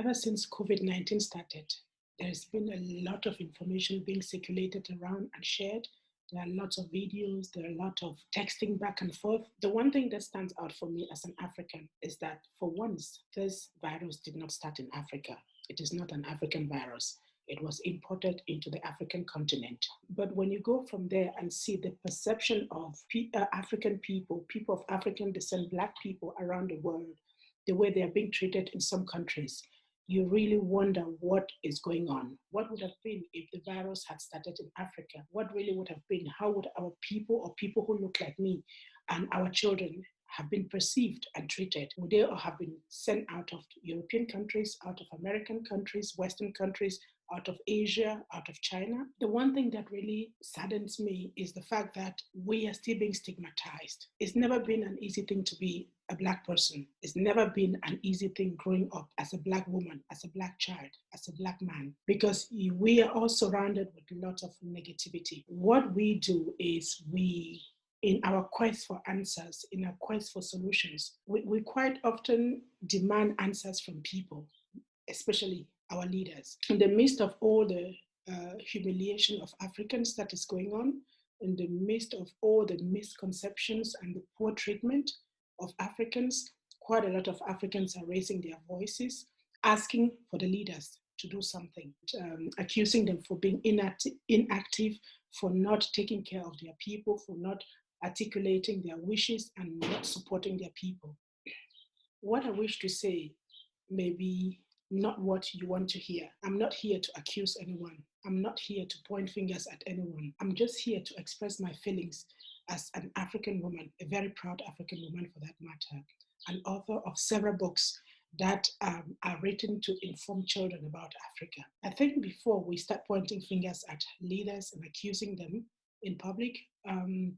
Ever since COVID-19 started, there's been a lot of information being circulated around and shared. There are lots of videos, there are a lot of texting back and forth. The one thing that stands out for me as an African is that for once, this virus did not start in Africa. It is not an African virus. It was imported into the African continent. But when you go from there and see the perception of African people, people of African descent, Black people around the world, the way they are being treated in some countries, you really wonder what is going on. What would have been if the virus had started in Africa? What really would have been? How would our people or people who look like me and our children have been perceived and treated? Would they have been sent out of European countries, out of American countries, Western countries, out of Asia, out of China? The one thing that really saddens me is the fact that we are still being stigmatized. It's never been an easy thing to be a Black person. It's never been an easy thing growing up as a Black woman, as a Black child, as a Black man, because we are all surrounded with a lot of negativity. What we do is in our quest for answers, in our quest for solutions, we quite often demand answers from people, especially our leaders. In the midst of all the humiliation of Africans that is going on, in the midst of all the misconceptions and the poor treatment of Africans, quite a lot of Africans are raising their voices, asking for the leaders to do something, accusing them for being inactive, for not taking care of their people, for not articulating their wishes and not supporting their people. What I wish to say may be not what you want to hear. I'm not here to accuse anyone. I'm not here to point fingers at anyone. I'm just here to express my feelings as an African woman, a very proud African woman for that matter, an author of several books that are written to inform children about Africa. I think before we start pointing fingers at leaders and accusing them in public,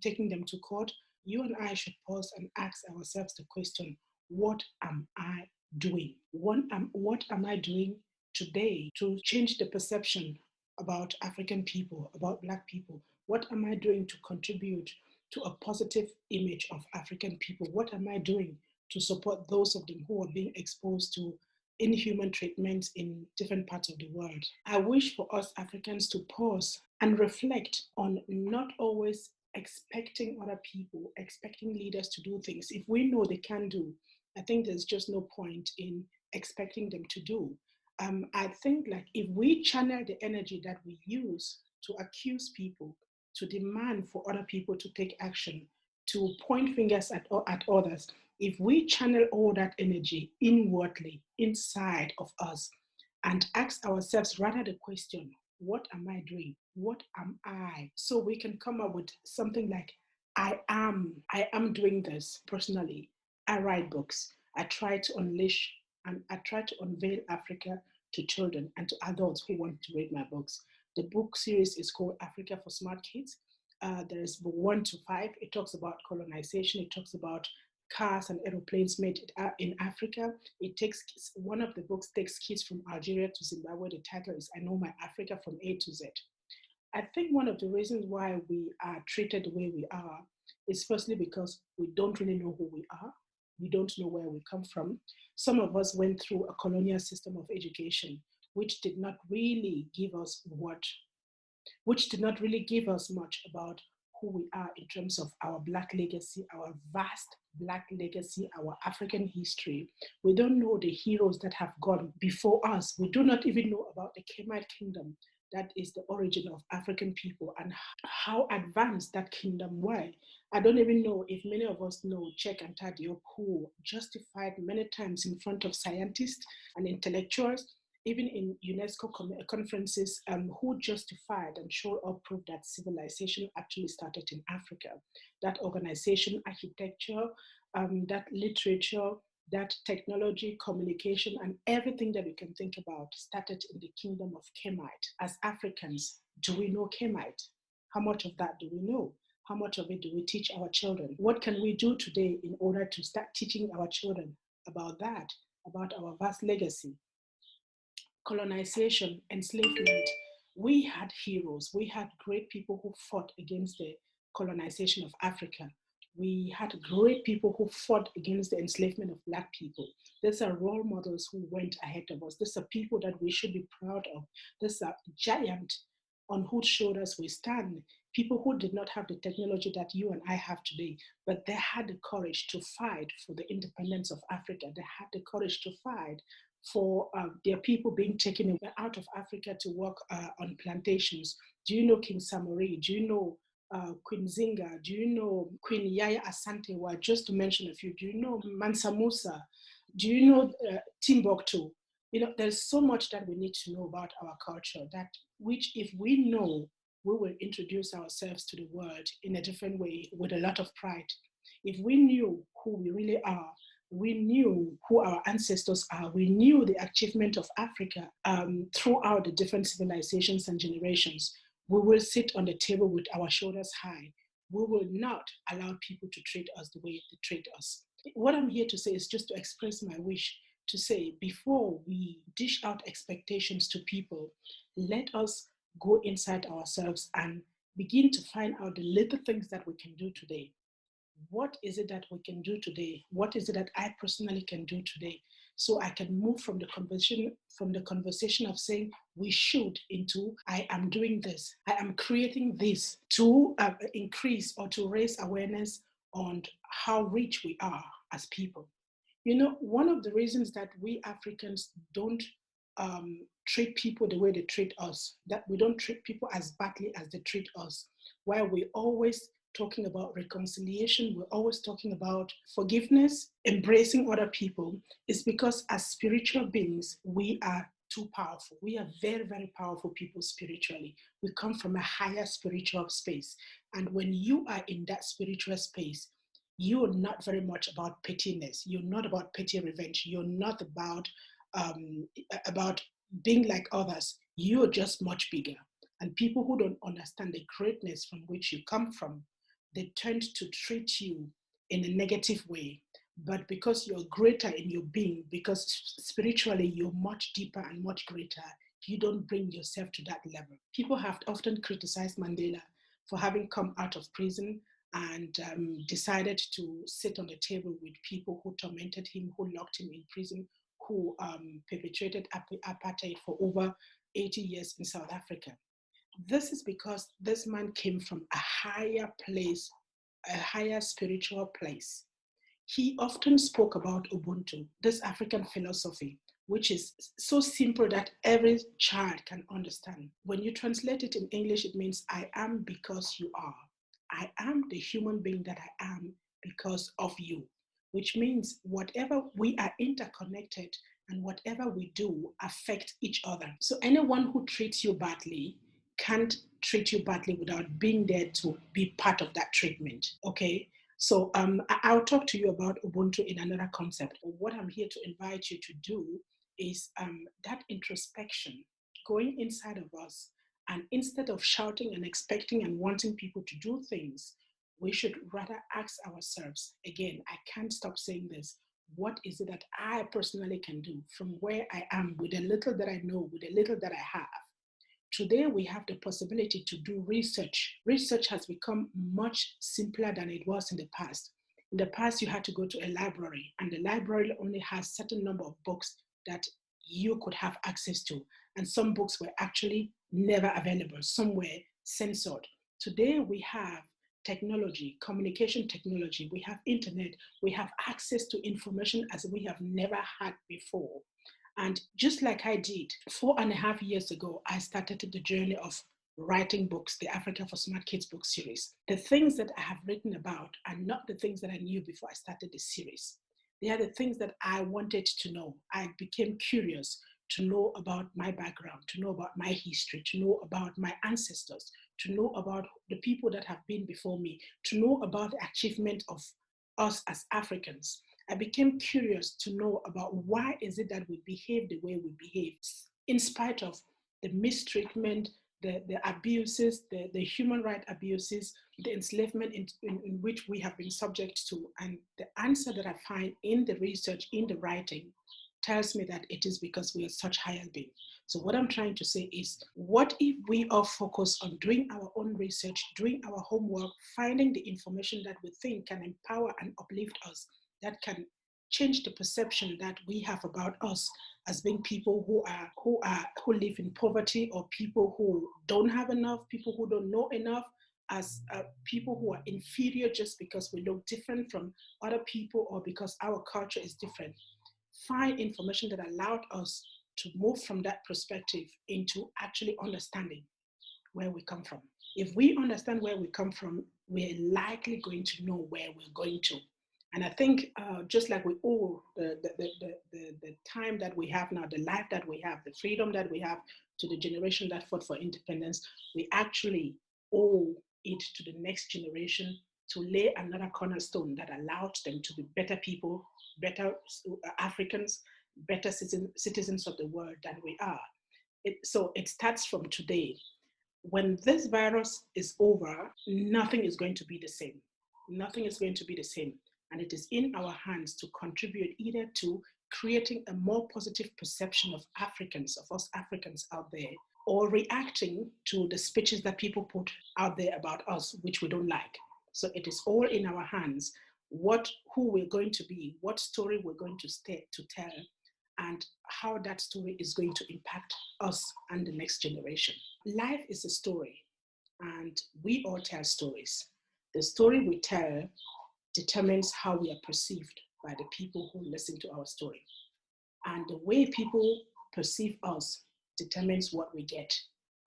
taking them to court, you and I should pause and ask ourselves the question, what am I doing? What am I doing today to change the perception about African people, about Black people? What am I doing to contribute to a positive image of African people? What am I doing to support those of them who are being exposed to inhuman treatments in different parts of the world? I wish for us Africans to pause and reflect on not always expecting other people, expecting leaders to do things. If we know they can do, I think there's just no point in expecting them to do. I think like if we channel the energy that we use to accuse people, to demand for other people to take action, to point fingers at others, if we channel all that energy inwardly, inside of us, and ask ourselves rather the question, what am I doing? What am I? So we can come up with something like, I am doing this personally. I write books. I try to unleash and I try to unveil Africa to children and to adults who want to read my books. The book series is called Africa for Smart Kids. There is book 1 to 5. It talks about colonization. It talks about cars and aeroplanes made in Africa. One of the books takes kids from Algeria to Zimbabwe. The title is I Know My Africa from A to Z. I think one of the reasons why we are treated the way we are is firstly because we don't really know who we are. We don't know where we come from. Some of us went through a colonial system of education, which did not really give us much about who we are in terms of our Black legacy, our vast Black legacy, our African history. We don't know the heroes that have gone before us. We do not even know about the Kemite kingdom, that is the origin of African people, and how advanced that kingdom were. I don't even know if many of us know Cheikh Anta Diop, who justified many times in front of scientists and intellectuals, even in UNESCO conferences, who justified and showed up proof that civilization actually started in Africa. That organization, architecture, that literature, that technology, communication, and everything that we can think about started in the kingdom of Kemite. As Africans, do we know Kemite? How much of that do we know? How much of it do we teach our children? What can we do today in order to start teaching our children about that, about our vast legacy? Colonization, enslavement. We had heroes. We had great people who fought against the colonization of Africa. We had great people who fought against the enslavement of Black people. These are role models who went ahead of us. These are people that we should be proud of. These are giants on whose shoulders we stand. People who did not have the technology that you and I have today, but they had the courage to fight for the independence of Africa. They had the courage to fight for their people being taken out of Africa to work on plantations. Do you know King Samori? Do you know Queen Zinga? Do you know Queen Yaya Asante? Just to mention a few. Do you know Mansa Musa? Do you know Timbuktu? You know, there's so much that we need to know about our culture that which if we know, we will introduce ourselves to the world in a different way with a lot of pride. If we knew who we really are, we knew who our ancestors are, we knew the achievement of Africa throughout the different civilizations and generations, we will sit on the table with our shoulders high. We will not allow people to treat us the way they treat us. What I'm here to say is just to express my wish to say before we dish out expectations to people, let us go inside ourselves and begin to find out the little things that we can do today. What is it that we can do today? What is it that I personally can do today? So I can move from the conversation of saying we should into I am doing this. I am creating this to increase or to raise awareness on how rich we are as people. You know, one of the reasons that we Africans don't treat people the way they treat us, that we don't treat people as badly as they treat us, while we always talking about reconciliation, we're always talking about forgiveness, embracing other people, is because as spiritual beings, we are too powerful. We are very, very powerful people spiritually. We come from a higher spiritual space. And when you are in that spiritual space, you're not very much about pettiness. You're not about petty revenge. You're not about being like others. You're just much bigger. And people who don't understand the greatness from which you come from, they tend to treat you in a negative way. But because you're greater in your being, because spiritually you're much deeper and much greater, you don't bring yourself to that level. People have often criticized Mandela for having come out of prison and decided to sit on the table with people who tormented him, who locked him in prison, who perpetrated apartheid for over 80 years in South Africa. This is because this man came from a higher place, a higher spiritual place. He often spoke about Ubuntu, this African philosophy, which is so simple that every child can understand. When you translate it in English, it means I am because you are. I am the human being that I am because of you, which means whatever we are interconnected and whatever we do affects each other. So anyone who treats you badly can't treat you badly without being there to be part of that treatment. Okay. So I'll talk to you about Ubuntu in another concept. What I'm here to invite you to do is that introspection, going inside of us. And instead of shouting and expecting and wanting people to do things, we should rather ask ourselves, again, I can't stop saying this, what is it that I personally can do from where I am with a little that I know, with a little that I have? Today, we have the possibility to do research. Research has become much simpler than it was in the past. In the past, you had to go to a library, and the library only has a certain number of books that you could have access to. And some books were actually never available, some were censored. Today, we have technology, communication technology, we have internet, we have access to information as we have never had before. And just like I did 4.5 years ago, I started the journey of writing books, the Africa for Smart Kids book series. The things that I have written about are not the things that I knew before I started the series. They are the things that I wanted to know. I became curious to know about my background, to know about my history, to know about my ancestors, to know about the people that have been before me, to know about the achievement of us as Africans. I became curious to know about why is it that we behave the way we behave, in spite of the mistreatment, the abuses, the human rights abuses, the enslavement in which we have been subject to. And the answer that I find in the research, in the writing, tells me that it is because we are such higher beings. So what I'm trying to say is, what if we are focused on doing our own research, doing our homework, finding the information that we think can empower and uplift us, that can change the perception that we have about us as being people who live in poverty, or people who don't have enough, people who don't know enough, as people who are inferior just because we look different from other people or because our culture is different. Find information that allowed us to move from that perspective into actually understanding where we come from. If we understand where we come from, we're likely going to know where we're going to. And I think just like we owe the time that we have now, the life that we have, the freedom that we have to the generation that fought for independence, we actually owe it to the next generation to lay another cornerstone that allowed them to be better people, better Africans, better citizens of the world than we are. So it starts from today. When this virus is over, nothing is going to be the same. Nothing is going to be the same. And it is in our hands to contribute either to creating a more positive perception of Africans, of us Africans out there, or reacting to the speeches that people put out there about us, which we don't like. So it is all in our hands, who we're going to be, what story we're going to tell, and how that story is going to impact us and the next generation. Life is a story, and we all tell stories. The story we tell determines how we are perceived by the people who listen to our story. And the way people perceive us determines what we get,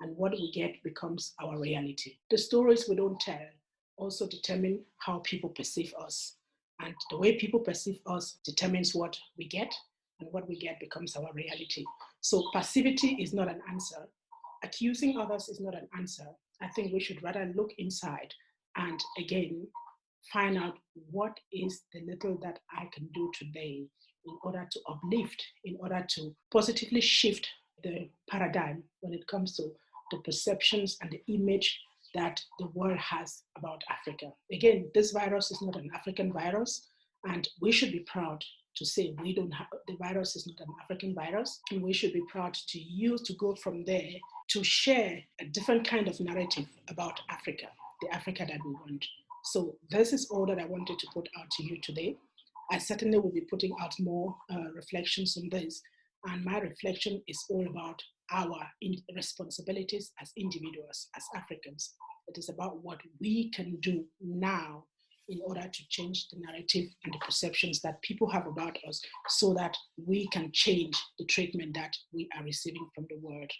and what we get becomes our reality. The stories we don't tell also determine how people perceive us. And the way people perceive us determines what we get, and what we get becomes our reality. So passivity is not an answer. Accusing others is not an answer. I think we should rather look inside and again find out what is the little that I can do today in order to uplift, in order to positively shift the paradigm when it comes to the perceptions and the image that the world has about Africa. Again, this virus is not an African virus, and we should be proud to say we don't have, the virus is not an African virus, and we should be proud to go from there to share a different kind of narrative about Africa, the Africa that we want. So this is all that I wanted to put out to you today. I certainly will be putting out more reflections on this, and my reflection is all about our responsibilities as individuals, as Africans. It is about what we can do now in order to change the narrative and the perceptions that people have about us, so that we can change the treatment that we are receiving from the world.